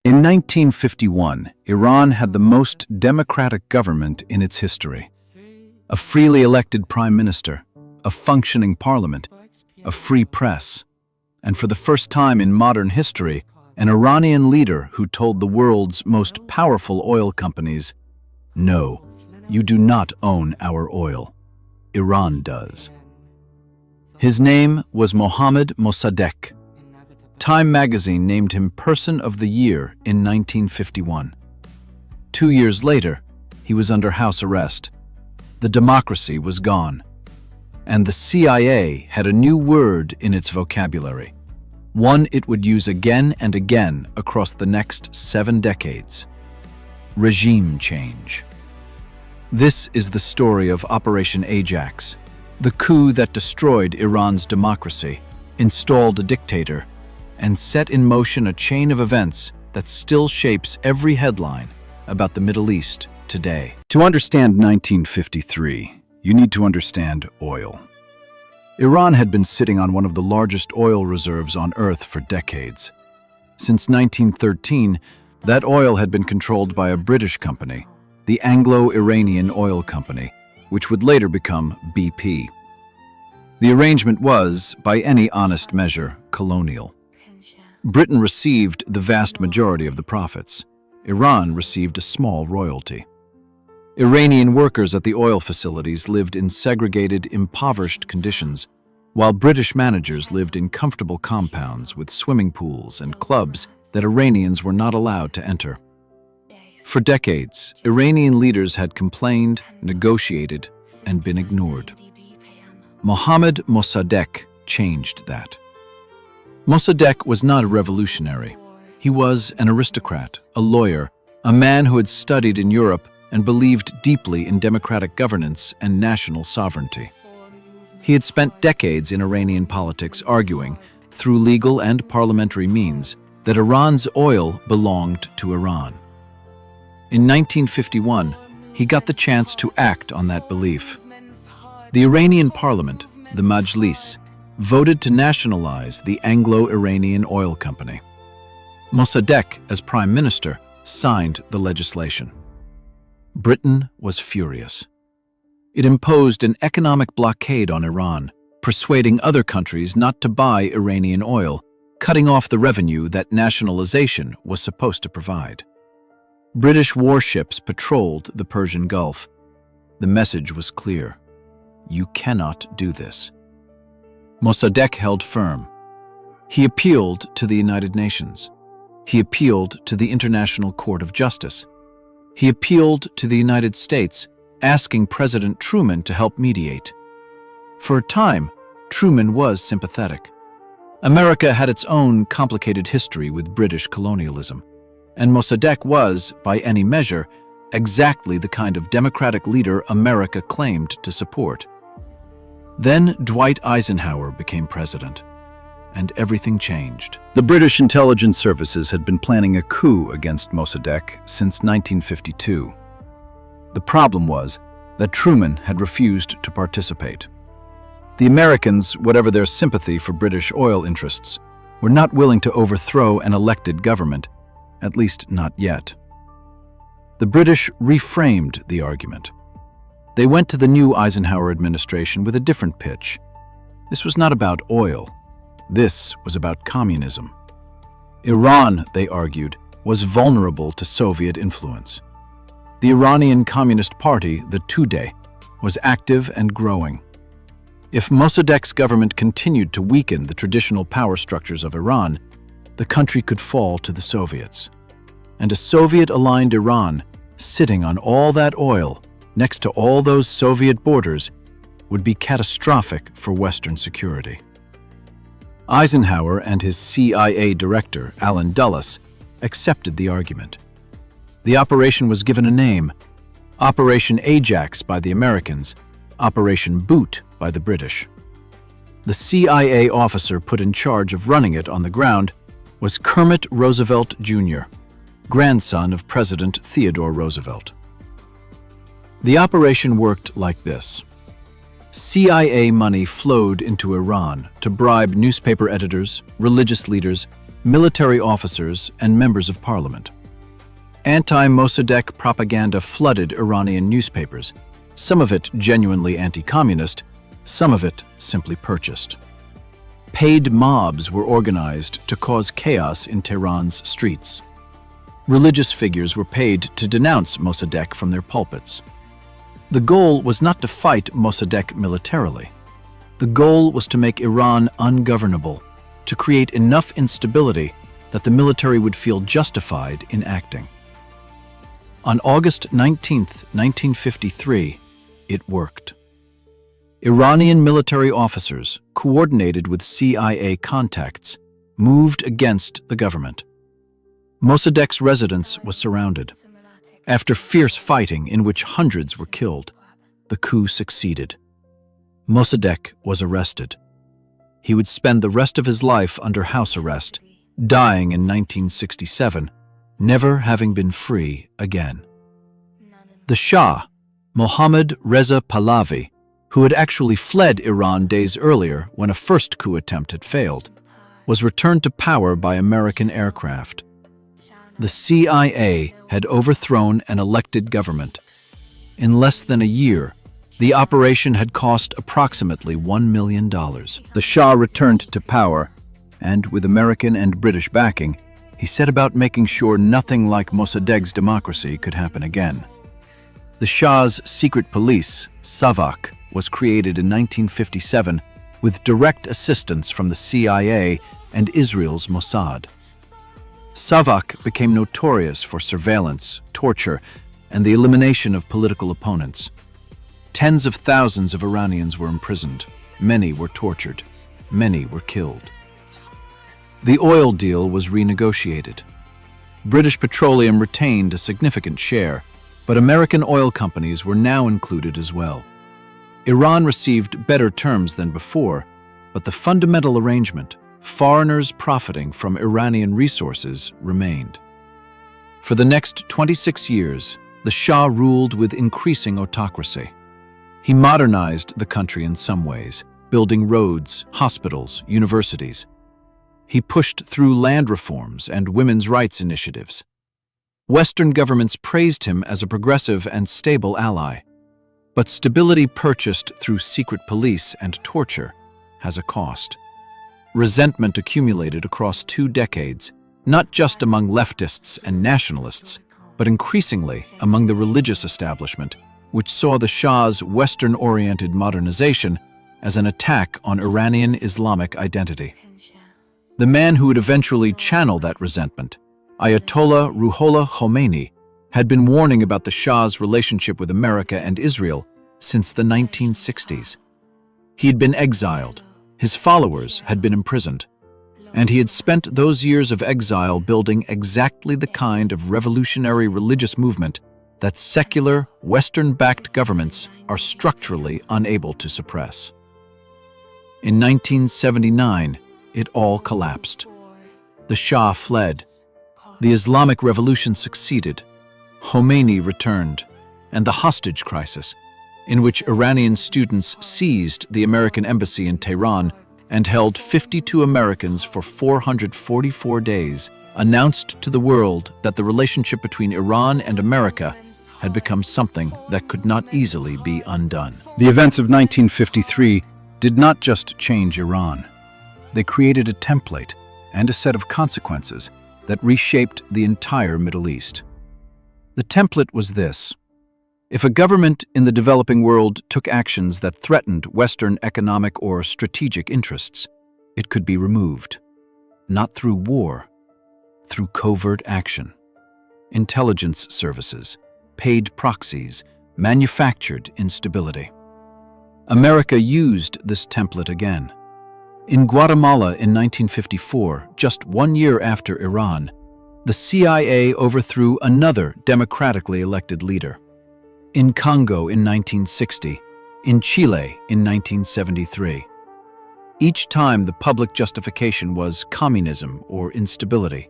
In 1951, Iran had the most democratic government in its history. A freely elected prime minister, a functioning parliament, a free press, and for the first time in modern history, an Iranian leader who told the world's most powerful oil companies, "No, you do not own our oil. Iran does." His name was Mohammad Mosaddegh. Time magazine named him Person of the Year in 1951. 2 years later, he was under house arrest. The democracy was gone. And the CIA had a new word in its vocabulary, one it would use again and again across the next 7 decades: regime change. This is the story of Operation Ajax, the coup that destroyed Iran's democracy, installed a dictator, and set in motion a chain of events that still shapes every headline about the Middle East today. To understand 1953, you need to understand oil. Iran had been sitting on one of the largest oil reserves on Earth for decades. Since 1913, that oil had been controlled by a British company, the Anglo-Iranian Oil Company, which would later become BP. The arrangement was, by any honest measure, colonial. Britain received the vast majority of the profits. Iran received a small royalty. Iranian workers at the oil facilities lived in segregated, impoverished conditions, while British managers lived in comfortable compounds with swimming pools and clubs that Iranians were not allowed to enter. For decades, Iranian leaders had complained, negotiated, and been ignored. Mohammad Mosaddegh changed that. Mosaddegh was not a revolutionary. He was an aristocrat, a lawyer, a man who had studied in Europe and believed deeply in democratic governance and national sovereignty. He had spent decades in Iranian politics arguing, through legal and parliamentary means, that Iran's oil belonged to Iran. In 1951, he got the chance to act on that belief. The Iranian parliament, the Majlis, voted to nationalize the Anglo-Iranian Oil Company. Mosaddegh, as prime minister, signed the legislation. Britain was furious. It imposed an economic blockade on Iran, persuading other countries not to buy Iranian oil, cutting off the revenue that nationalization was supposed to provide. British warships patrolled the Persian Gulf. The message was clear: you cannot do this. Mosaddegh held firm. He appealed to the United Nations. He appealed to the International Court of Justice. He appealed to the United States, asking President Truman to help mediate. For a time, Truman was sympathetic. America had its own complicated history with British colonialism, and Mosaddegh was, by any measure, exactly the kind of democratic leader America claimed to support. Then Dwight Eisenhower became president, and everything changed. The British intelligence services had been planning a coup against Mosaddegh since 1952. The problem was that Truman had refused to participate. The Americans, whatever their sympathy for British oil interests, were not willing to overthrow an elected government, at least not yet. The British reframed the argument. They went to the new Eisenhower administration with a different pitch. This was not about oil. This was about communism. Iran, they argued, was vulnerable to Soviet influence. The Iranian Communist Party, the Tudeh, was active and growing. If Mossadegh's government continued to weaken the traditional power structures of Iran, the country could fall to the Soviets. And a Soviet-aligned Iran, sitting on all that oil, next to all those Soviet borders, would be catastrophic for Western security. Eisenhower and his CIA director, Allen Dulles, accepted the argument. The operation was given a name: Operation Ajax by the Americans, Operation Boot by the British. The CIA officer put in charge of running it on the ground was Kermit Roosevelt Jr., grandson of President Theodore Roosevelt. The operation worked like this. CIA money flowed into Iran to bribe newspaper editors, religious leaders, military officers, and members of parliament. Anti-Mosaddegh propaganda flooded Iranian newspapers, some of it genuinely anti-communist, some of it simply purchased. Paid mobs were organized to cause chaos in Tehran's streets. Religious figures were paid to denounce Mosaddegh from their pulpits. The goal was not to fight Mosaddegh militarily. The goal was to make Iran ungovernable, to create enough instability that the military would feel justified in acting. On August 19, 1953, it worked. Iranian military officers, coordinated with CIA contacts, moved against the government. Mossadegh's residence was surrounded. After fierce fighting in which hundreds were killed, the coup succeeded. Mosaddegh was arrested. He would spend the rest of his life under house arrest, dying in 1967, never having been free again. The Shah, Mohammad Reza Pahlavi, who had actually fled Iran days earlier when a first coup attempt had failed, was returned to power by American aircraft. The CIA had overthrown an elected government. In less than a year, the operation had cost approximately $1 million. The Shah returned to power, and with American and British backing, he set about making sure nothing like Mossadegh's democracy could happen again. The Shah's secret police, SAVAK, was created in 1957 with direct assistance from the CIA and Israel's Mossad. SAVAK became notorious for surveillance, torture, and the elimination of political opponents. Tens of thousands of Iranians were imprisoned. Many were tortured. Many were killed. The oil deal was renegotiated. British Petroleum retained a significant share, but American oil companies were now included as well. Iran received better terms than before, but the fundamental arrangement, foreigners profiting from Iranian resources, remained. For the next 26 years, the Shah ruled with increasing autocracy. He modernized the country in some ways, building roads, hospitals, universities. He pushed through land reforms and women's rights initiatives. Western governments praised him as a progressive and stable ally. But stability purchased through secret police and torture has a cost. Resentment accumulated across 2 decades, not just among leftists and nationalists, but increasingly among the religious establishment, which saw the Shah's Western-oriented modernization as an attack on Iranian Islamic identity. The man who would eventually channel that resentment, Ayatollah Ruhollah Khomeini, had been warning about the Shah's relationship with America and Israel since the 1960s. He had been exiled, his followers had been imprisoned, and he had spent those years of exile building exactly the kind of revolutionary religious movement that secular, Western-backed governments are structurally unable to suppress. In 1979, it all collapsed. The Shah fled. The Islamic Revolution succeeded. Khomeini returned, and the hostage crisis, in which Iranian students seized the American embassy in Tehran and held 52 Americans for 444 days, announced to the world that the relationship between Iran and America had become something that could not easily be undone. The events of 1953 did not just change Iran. They created a template and a set of consequences that reshaped the entire Middle East. The template was this: if a government in the developing world took actions that threatened Western economic or strategic interests, it could be removed. Not through war, through covert action. Intelligence services, paid proxies, manufactured instability. America used this template again. In Guatemala in 1954, just 1 year after Iran, the CIA overthrew another democratically elected leader. In Congo in 1960, in Chile in 1973. Each time the public justification was communism or instability.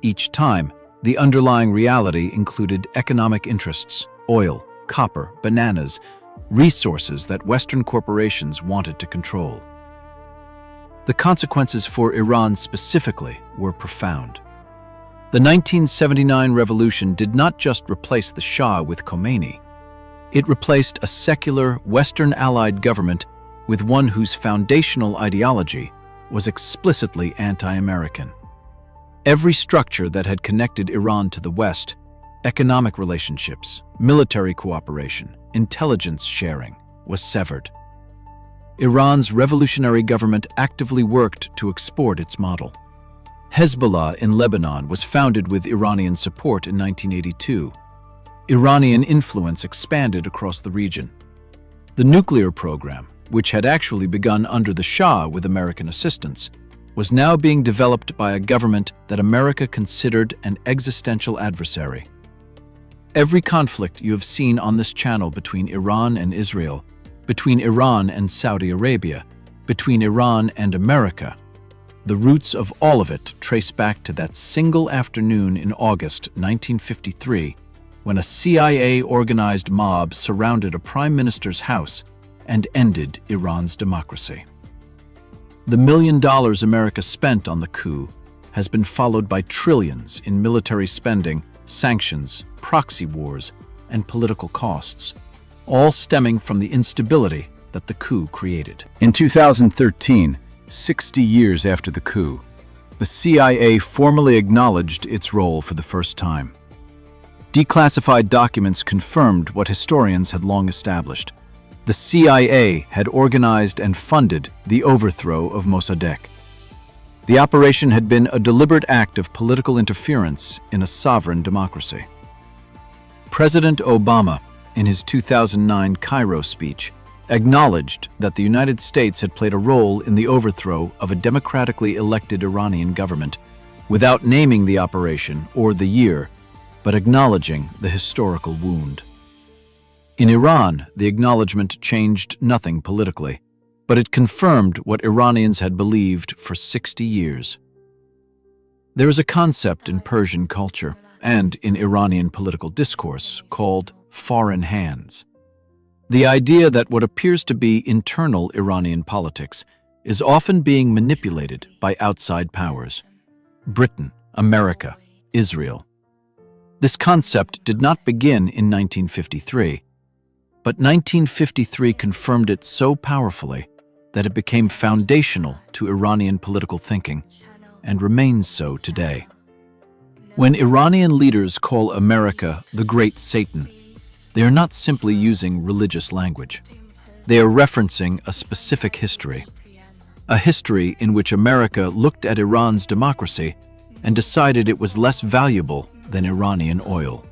Each time, the underlying reality included economic interests, oil, copper, bananas, resources that Western corporations wanted to control. The consequences for Iran specifically were profound. The 1979 revolution did not just replace the Shah with Khomeini. It replaced a secular, Western-allied government with one whose foundational ideology was explicitly anti-American. Every structure that had connected Iran to the West, economic relationships, military cooperation, intelligence sharing, was severed. Iran's revolutionary government actively worked to export its model. Hezbollah in Lebanon was founded with Iranian support in 1982. Iranian influence expanded across the region. The nuclear program, which had actually begun under the Shah with American assistance, was now being developed by a government that America considered an existential adversary. Every conflict you have seen on this channel between Iran and Israel, between Iran and Saudi Arabia, between Iran and America, the roots of all of it trace back to that single afternoon in August 1953 when a CIA-organized mob surrounded a prime minister's house and ended Iran's democracy. The $1 million America spent on the coup has been followed by trillions in military spending, sanctions, proxy wars, and political costs, all stemming from the instability that the coup created. In 2013, 60 years after the coup, the CIA formally acknowledged its role for the first time. Declassified documents confirmed what historians had long established. The CIA had organized and funded the overthrow of Mosaddegh. The operation had been a deliberate act of political interference in a sovereign democracy. President Obama, in his 2009 Cairo speech, acknowledged that the United States had played a role in the overthrow of a democratically elected Iranian government, without naming the operation or the year, but acknowledging the historical wound. In Iran, the acknowledgement changed nothing politically, but it confirmed what Iranians had believed for 60 years. There is a concept in Persian culture and in Iranian political discourse called foreign hands. The idea that what appears to be internal Iranian politics is often being manipulated by outside powers: Britain, America, Israel. This concept did not begin in 1953, but 1953 confirmed it so powerfully that it became foundational to Iranian political thinking and remains so today. When Iranian leaders call America the Great Satan, they are not simply using religious language. They are referencing a specific history, a history in which America looked at Iran's democracy and decided it was less valuable than Iranian oil.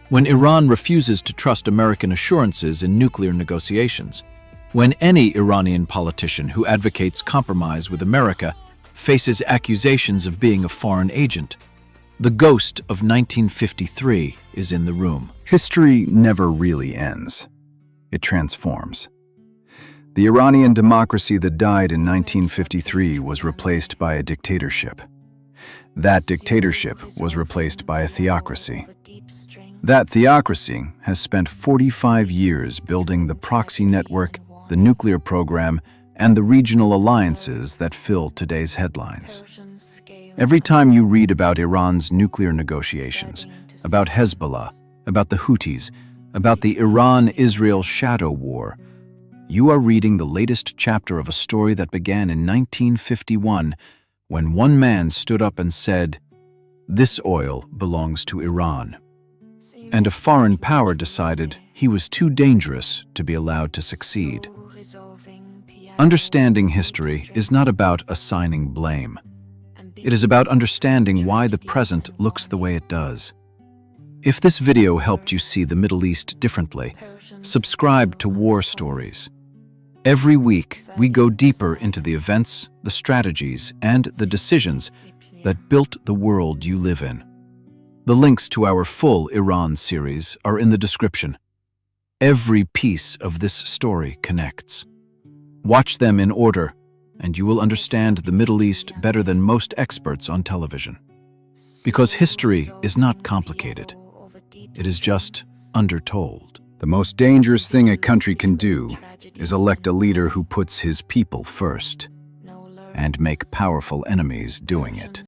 When Iran refuses to trust American assurances in nuclear negotiations, when any Iranian politician who advocates compromise with America faces accusations of being a foreign agent, the ghost of 1953 is in the room. History never really ends. It transforms. The Iranian democracy that died in 1953 was replaced by a dictatorship. That dictatorship was replaced by a theocracy. That theocracy has spent 45 years building the proxy network, the nuclear program, and the regional alliances that fill today's headlines. Every time you read about Iran's nuclear negotiations, about Hezbollah, about the Houthis, about the Iran-Israel shadow war, you are reading the latest chapter of a story that began in 1951 when one man stood up and said, "This oil belongs to Iran." And a foreign power decided he was too dangerous to be allowed to succeed. Understanding history is not about assigning blame. It is about understanding why the present looks the way it does. If this video helped you see the Middle East differently, subscribe to War Stories. Every week, we go deeper into the events, the strategies, and the decisions that built the world you live in. The links to our full Iran series are in the description. Every piece of this story connects. Watch them in order, and you will understand the Middle East better than most experts on television. Because history is not complicated. It is just undertold. The most dangerous thing a country can do is elect a leader who puts his people first. and make powerful enemies doing it.